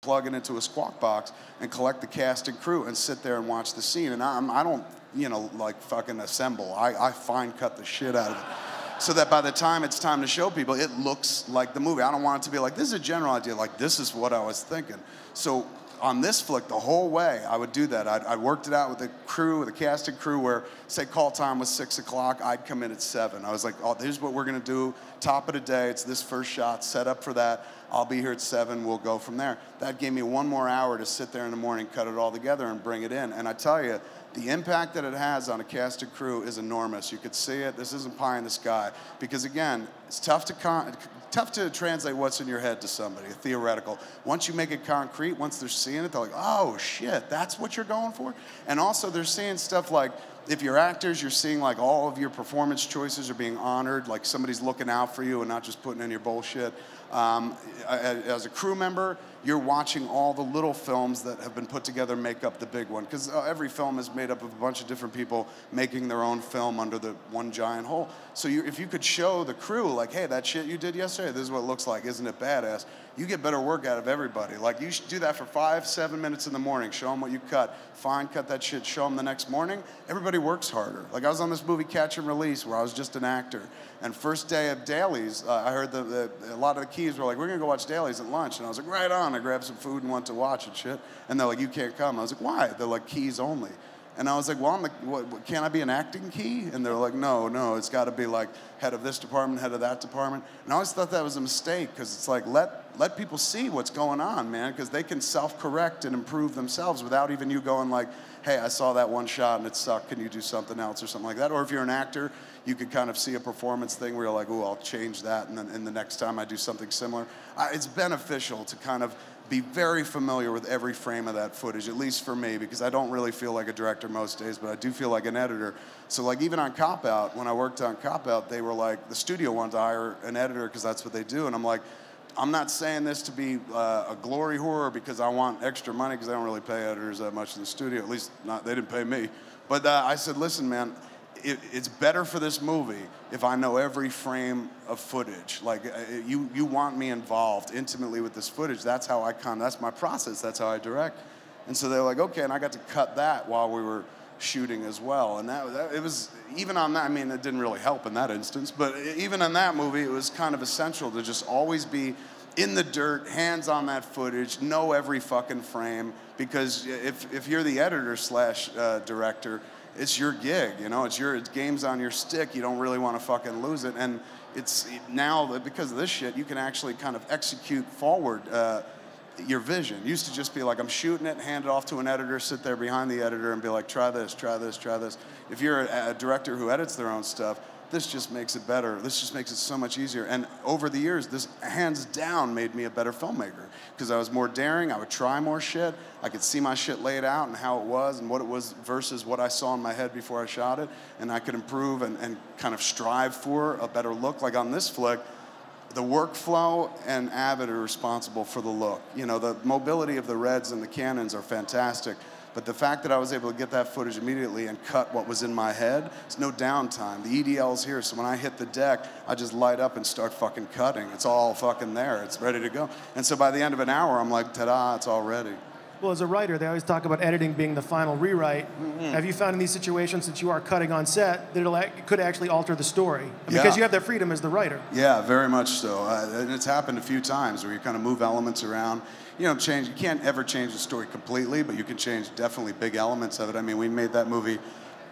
plug it into a squawk box and collect the cast and crew and sit there and watch the scene. And I don't, you know, like fucking assemble. I fine cut the shit out of it. So that by the time it's time to show people, it looks like the movie. I don't want it to be like, this is a general idea, like this is what I was thinking. So on this flick, the whole way, I would do that. I worked it out with the crew, with the cast and crew, where, say, call time was 6 o'clock, I'd come in at 7. I was like, oh, here's what we're gonna do, top of the day, it's this first shot, set up for that, I'll be here at 7, we'll go from there. That gave me 1 more hour to sit there in the morning, cut it all together, and bring it in. And I tell you, the impact that it has on a cast and crew is enormous. You could see it. This isn't pie in the sky. Because again, it's tough to translate what's in your head to somebody, theoretical. Once you make it concrete, once they're seeing it, they're like, oh shit, that's what you're going for? And also they're seeing stuff like, if you're actors, you're seeing like all of your performance choices are being honored, like somebody's looking out for you and not just putting in your bullshit. As a crew member, you're watching all the little films that have been put together make up the big one. Because every film is made up of a bunch of different people making their own film under the one giant whole. So if you could show the crew, like, hey, that shit you did yesterday, this is what it looks like, isn't it badass? You get better work out of everybody. Like, you should do that for 5-7 minutes in the morning. Show them what you cut. Fine, cut that shit. Show them the next morning. Everybody works harder. Like, I was on this movie Catch and Release where I was just an actor. And first day of dailies, I heard a lot of the keys were like, we're going to go watch dailies at lunch. And I was like, right on. I grabbed some food and went to watch and shit. And they're like, you can't come. I was like, why? They're like, keys only. And I was like, well, can't I be an acting key? And they're like, no, it's got to be like head of this department, head of that department. And I always thought that was a mistake, because it's like, let people see what's going on, man, because they can self-correct and improve themselves without even you going like, hey, I saw that one shot and it sucked, can you do something else or something like that? Or if you're an actor, you could kind of see a performance thing where you're like, oh, I'll change that, and then the next time I do something similar. It's beneficial to kind of be very familiar with every frame of that footage, at least for me, because I don't really feel like a director most days, but I do feel like an editor. So like even on Cop Out, when I worked on Cop Out, they were like, the studio wanted to hire an editor because that's what they do. And I'm like, I'm not saying this to be a glory whore because I want extra money, because they don't really pay editors that much in the studio, at least they didn't pay me. But I said, listen, man, it's better for this movie if I know every frame of footage. Like, you want me involved intimately with this footage. That's how that's my process, that's how I direct. And so they were like, okay, and I got to cut that while we were shooting as well. And it was, even on that, I mean, it didn't really help in that instance, but even in that movie, it was kind of essential to just always be in the dirt, hands on that footage, know every fucking frame, because if you're the editor slash director, it's your gig, you know, it's game's on your stick, you don't really want to fucking lose it. And it's now, because of this shit, you can actually kind of execute forward your vision. It used to just be like, I'm shooting it, hand it off to an editor, sit there behind the editor and be like, try this, try this, try this. If you're a director who edits their own stuff, this just makes it better. This just makes it so much easier. And over the years, this hands down made me a better filmmaker, because I was more daring, I would try more shit, I could see my shit laid out and how it was and what it was versus what I saw in my head before I shot it, and I could improve and kind of strive for a better look. Like on this flick, the workflow and Avid are responsible for the look. You know, the mobility of the Reds and the Canons are fantastic, but the fact that I was able to get that footage immediately and cut what was in my head, it's no downtime. The EDL's here, so when I hit the deck, I just light up and start fucking cutting. It's all fucking there, it's ready to go. And so by the end of an hour, I'm like, ta-da, it's all ready. Well, as a writer, they always talk about editing being the final rewrite. Mm-hmm. Have you found in these situations, since you are cutting on set, that it could actually alter the story? Because you have that freedom as the writer. Yeah, very much so. And it's happened a few times where you kind of move elements around. You know, you can't ever change the story completely, but you can change definitely big elements of it. I mean, we made that movie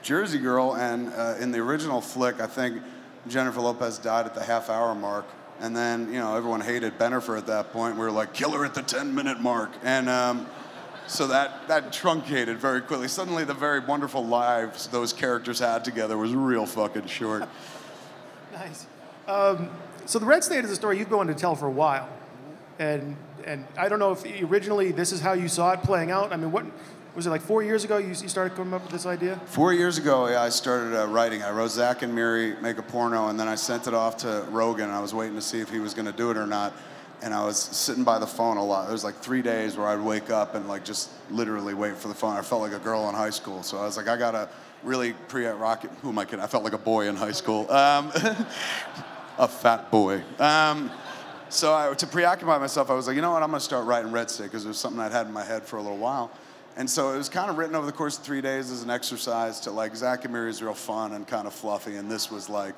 Jersey Girl, and in the original flick, I think Jennifer Lopez died at the half-hour mark. And then, you know, everyone hated Bennifer at that point. We were like, kill her at the 10-minute mark. And so that truncated very quickly. Suddenly, the very wonderful lives those characters had together was real fucking short. Nice. So the Red State is a story you've been wanting to tell for a while. And I don't know if originally this is how you saw it playing out. I mean, what was it, like 4 years ago you started coming up with this idea? 4 years ago, yeah, I started writing. I wrote Zach and Miri Make a Porno, and then I sent it off to Rogan. I was waiting to see if he was going to do it or not. And I was sitting by the phone a lot. There was like 3 days where I'd wake up and like just literally wait for the phone. I felt like a girl in high school. So I was like, I gotta really rocket. Who am I kidding? I felt like a boy in high school. A fat boy. So to preoccupy myself, I was like, you know what, I'm gonna start writing Red State, because it was something I'd had in my head for a little while. And so it was kind of written over the course of 3 days as an exercise to like, Zack and Miri is real fun and kind of fluffy, and this was like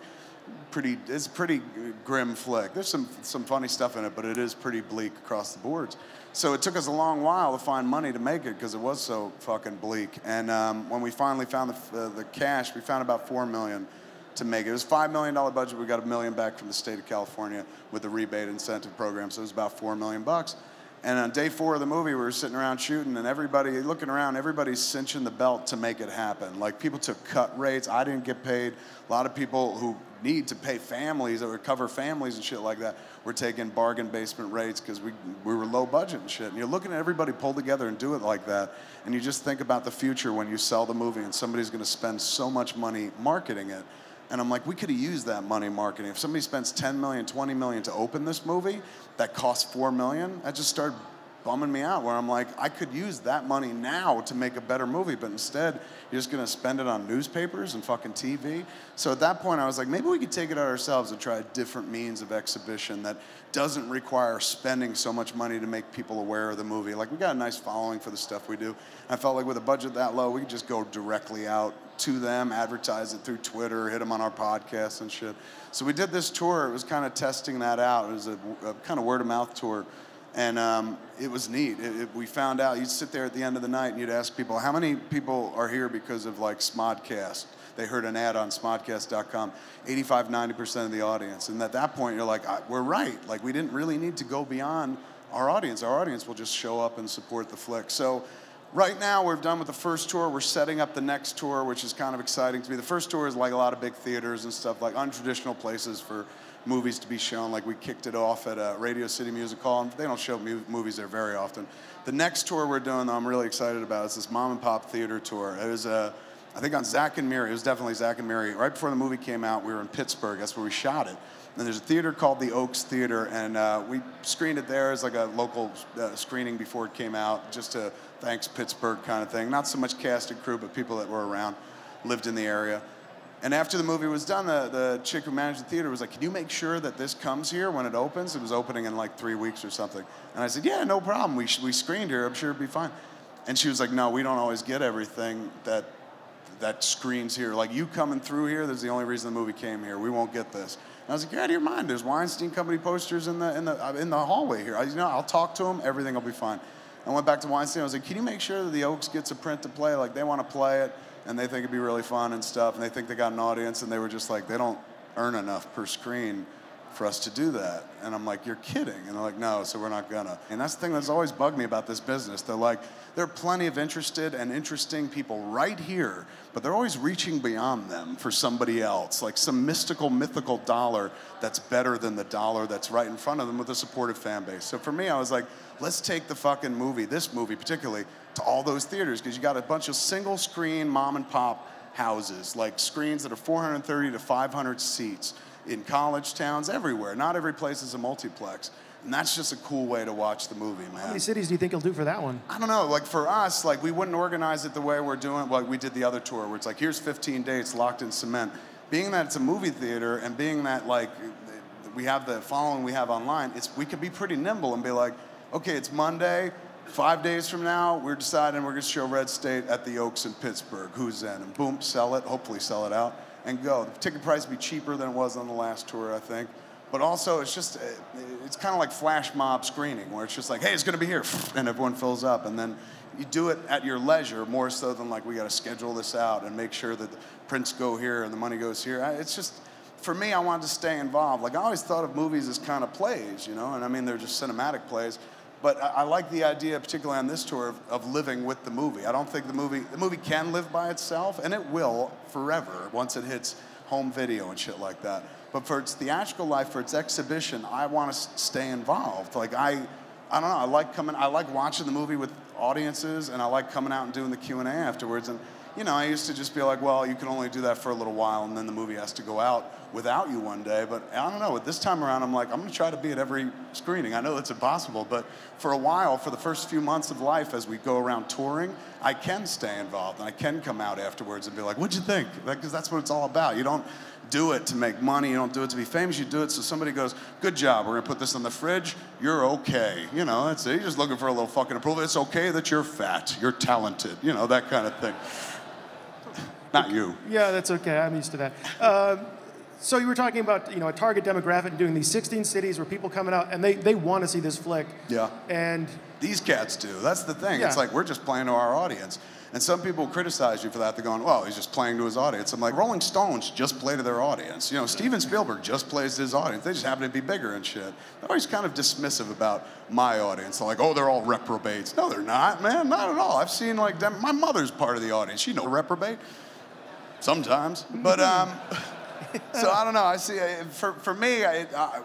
it's a pretty grim flick. There's some funny stuff in it, but it is pretty bleak across the boards. So it took us a long while to find money to make it, because it was so fucking bleak. And when we finally found the cash, we found about $4 million to make it. It was a $5 million budget. We got $1 million back from the state of California with the rebate incentive program, so it was about $4 million bucks. And on day 4 of the movie, we were sitting around shooting, and looking around, everybody's cinching the belt to make it happen. Like, people took cut rates. I didn't get paid. A lot of people who need to pay families or cover families and shit like that were taking bargain basement rates, because we were low budget and shit. And you're looking at everybody pull together and do it like that, and you just think about the future when you sell the movie and somebody's going to spend so much money marketing it. And I'm like, we could have used that money marketing. If somebody spends $10 million, $20 million to open this movie, that costs $4 million, that just started bumming me out, where I'm like, I could use that money now to make a better movie, but instead, you're just gonna spend it on newspapers and fucking TV. So at that point, I was like, maybe we could take it out ourselves and try a different means of exhibition that doesn't require spending so much money to make people aware of the movie. Like, we got a nice following for the stuff we do. I felt like with a budget that low, we could just go directly out to them, advertise it through Twitter, hit them on our podcast and shit. So we did this tour. It was kind of testing that out. It was a kind of word-of-mouth tour. And it was neat. We found out, you'd sit there at the end of the night and you'd ask people, how many people are here because of like Smodcast? They heard an ad on smodcast.com, 85, 90% of the audience. And at that point, you're like, we're right. Like, we didn't really need to go beyond our audience. Our audience will just show up and support the flick. So right now, we're done with the first tour. We're setting up the next tour, which is kind of exciting to me. The first tour is like a lot of big theaters and stuff, like untraditional places for movies to be shown. Like, we kicked it off at Radio City Music Hall, and they don't show movies there very often. The next tour we're doing, though, I'm really excited about, is this mom and pop theater tour. It was, I think, on Zack and Miri. It was definitely Zack and Miri. Right before the movie came out, we were in Pittsburgh. That's where we shot it. And there's a theater called the Oaks Theater, and we screened it there as like a local screening before it came out, just to thanks Pittsburgh kind of thing. Not so much cast and crew, but people that were around, lived in the area. And after the movie was done, the chick who managed the theater was like, can you make sure that this comes here when it opens? It was opening in like 3 weeks or something. And I said, yeah, no problem. We screened here. I'm sure it'd be fine. And she was like, no, we don't always get everything that screens here. Like, you coming through here, that's the only reason the movie came here. We won't get this. And I was like, you're out of your mind. There's Weinstein Company posters in the hallway here. I'll talk to them. Everything will be fine. I went back to Weinstein. I was like, can you make sure that the Oaks gets a print to play? Like, they want to play it, and they think it'd be really fun and stuff, and they think they got an audience, and they were just like, they don't earn enough per screen for us to do that. And I'm like, you're kidding. And they're like, no, so we're not gonna. And that's the thing that's always bugged me about this business. They're like, there are plenty of interested and interesting people right here, but they're always reaching beyond them for somebody else, like some mystical, mythical dollar that's better than the dollar that's right in front of them with a supportive fan base. So for me, I was like, let's take the fucking movie, this movie particularly, to all those theaters, because you got a bunch of single screen mom and pop houses, like screens that are 430 to 500 seats in college towns, everywhere. Not every place is a multiplex. And that's just a cool way to watch the movie, man. How many cities do you think you'll do for that one? I don't know. Like, for us, like, we wouldn't organize it the way we're doing, like we did the other tour, where it's like, here's 15 dates locked in cement. Being that it's a movie theater, and being that, like, we have the following we have online, we could be pretty nimble and be like, okay, it's Monday, 5 days from now, we're deciding we're going to show Red State at the Oaks in Pittsburgh. Who's in? And boom, sell it, hopefully sell it out, and go. The ticket price would be cheaper than it was on the last tour, I think. But also, it's just, it's kind of like flash mob screening, where it's just like, hey, it's going to be here, and everyone fills up. And then you do it at your leisure, more so than like, we got to schedule this out and make sure that the prints go here and the money goes here. It's just, for me, I wanted to stay involved. Like, I always thought of movies as kind of plays, you know? And I mean, they're just cinematic plays. But I like the idea, particularly on this tour, of living with the movie. I don't think the movie can live by itself, and it will forever once it hits home video and shit like that. But for its theatrical life, for its exhibition, I want to stay involved. Like, I don't know, I like watching the movie with audiences, and I like coming out and doing the Q&A afterwards. And, you know, I used to just be like, well, you can only do that for a little while, and then the movie has to go out. without you one day. But I don't know, this time around, I'm like, I'm gonna try to be at every screening. I know that's impossible, but for a while, for the first few months of life, as we go around touring, I can stay involved, and I can come out afterwards and be like, what'd you think? Because that's what it's all about. You don't do it to make money, you don't do it to be famous, you do it so somebody goes, good job, we're gonna put this on the fridge, you're okay. You know, that's it. You're just looking for a little fucking approval. It's okay that you're fat, you're talented, you know, that kind of thing. Not you. Yeah, that's okay, I'm used to that. So you were talking about, you know, a target demographic and doing these 16 cities where people coming out and they want to see this flick. Yeah. And these cats do. That's the thing. Yeah. It's like we're just playing to our audience. And some people criticize you for that. They're going, well, he's just playing to his audience. I'm like, Rolling Stones just play to their audience. You know, Steven Spielberg just plays to his audience. They just happen to be bigger and shit. They're always kind of dismissive about my audience. They're like, oh, they're all reprobates. No, they're not, man. Not at all. I've seen, like, them. My mother's part of the audience. She knows a reprobate. Sometimes. But, so I don't know. I see. For me,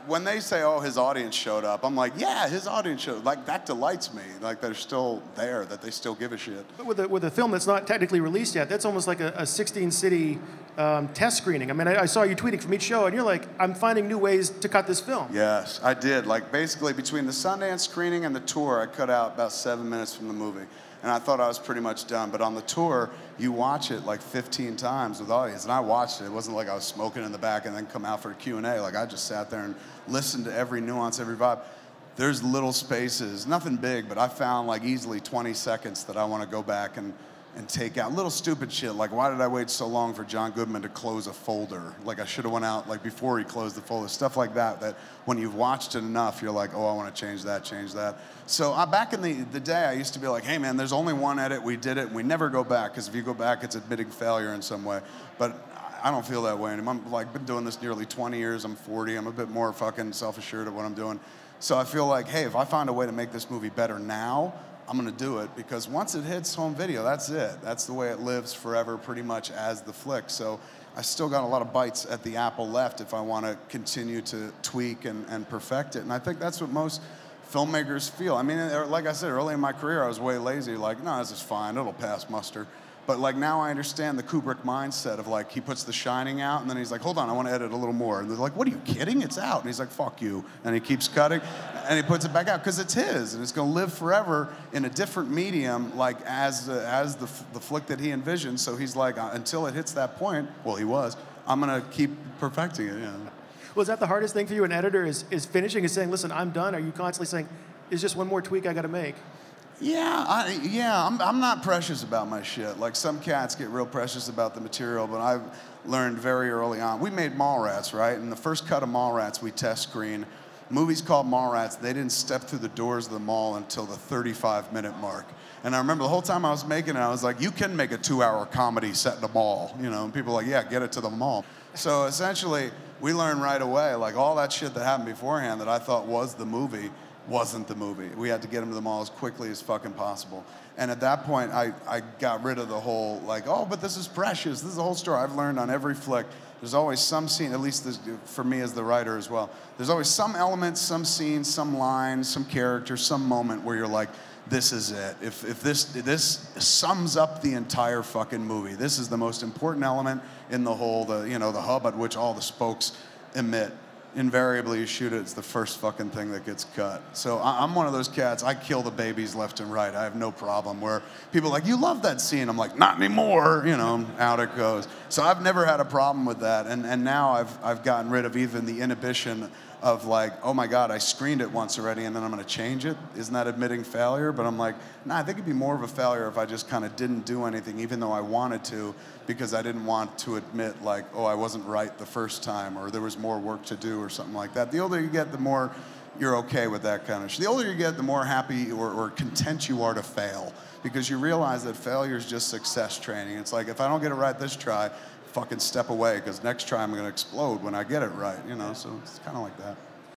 when they say, "Oh, his audience showed up," I'm like, "Yeah, his audience showed." Like that delights me. Like they're still there. That they still give a shit. But with a film that's not technically released yet, that's almost like a 16-city test screening. I mean, I saw you tweeting from each show, and you're like, "I'm finding new ways to cut this film." Yes, I did. Like basically between the Sundance screening and the tour, I cut out about 7 minutes from the movie. And I thought I was pretty much done. But on the tour, you watch it like 15 times with audience. And I watched it. It wasn't like I was smoking in the back and then come out for a Q&A. Like I just sat there and listened to every nuance, every vibe. There's little spaces, nothing big, but I found like easily 20 seconds that I want to go back and take out. Little stupid shit, like why did I wait so long for John Goodman to close a folder? Like I should have went out like before he closed the folder. Stuff like that, that when you've watched it enough, you're like, oh, I want to change that, change that. So back in the day, I used to be like, hey man, there's only one edit, we did it, and we never go back, because if you go back, it's admitting failure in some way. But I don't feel that way anymore. I'm like, been doing this nearly 20 years, I'm 40, I'm a bit more fucking self-assured of what I'm doing. So I feel like, hey, if I find a way to make this movie better now, I'm gonna do it, because once it hits home video, that's it. That's the way it lives forever, pretty much as the flick. So I still got a lot of bites at the apple left if I wanna continue to tweak and perfect it. And I think that's what most filmmakers feel. I mean, like I said, early in my career, I was way lazy, like, no, this is fine, it'll pass muster. But like now I understand the Kubrick mindset of like, he puts The Shining out and then he's like, hold on, I want to edit a little more. And they're like, what are you kidding? It's out. And he's like, fuck you. And he keeps cutting and he puts it back out because it's his and it's going to live forever in a different medium, like as the flick that he envisioned. So he's like, until it hits that point, well, he was, I'm going to keep perfecting it. Yeah. Was that the hardest thing for you, an editor, is finishing, is saying, listen, I'm done? Are you constantly saying, is just one more tweak I got to make? Yeah, I'm not precious about my shit. Like some cats get real precious about the material, but I've learned very early on. We made Mallrats, right? And the first cut of Mallrats we test screened. Movies called Mallrats, they didn't step through the doors of the mall until the 35-minute mark. And I remember the whole time I was making it, I was like, you can make a 2-hour comedy set in a mall, you know? And people were like, yeah, get it to the mall. So essentially, we learned right away, like all that shit that happened beforehand that I thought was the movie wasn't the movie. We had to get him to the mall as quickly as fucking possible. And at that point, I got rid of the whole, like, oh, but this is precious. This is the whole story. I've learned on every flick, there's always some scene, at least this, for me as the writer as well, there's always some element, some scene, some line, some character, some moment where you're like, this is it. If this sums up the entire fucking movie. This is the most important element in the whole, the hub at which all the spokes emit. Invariably, you shoot it, it's the first fucking thing that gets cut. So I'm one of those cats, I kill the babies left and right. I have no problem where people are like, you love that scene. I'm like, not anymore, out it goes. So I've never had a problem with that. And now I've gotten rid of even the inhibition of like, oh my God, I screened it once already and then I'm gonna change it. Isn't that admitting failure? But I'm like, nah, I think it'd be more of a failure if I just kind of didn't do anything even though I wanted to, because I didn't want to admit like, oh, I wasn't right the first time or there was more work to do or something like that. The older you get, the more you're okay with that kind of shit. The older you get, the more happy or content you are to fail, because you realize that failure is just success training. It's like, if I don't get it right this try, fucking step away, because next try I'm gonna explode when I get it right, so it's kind of like that.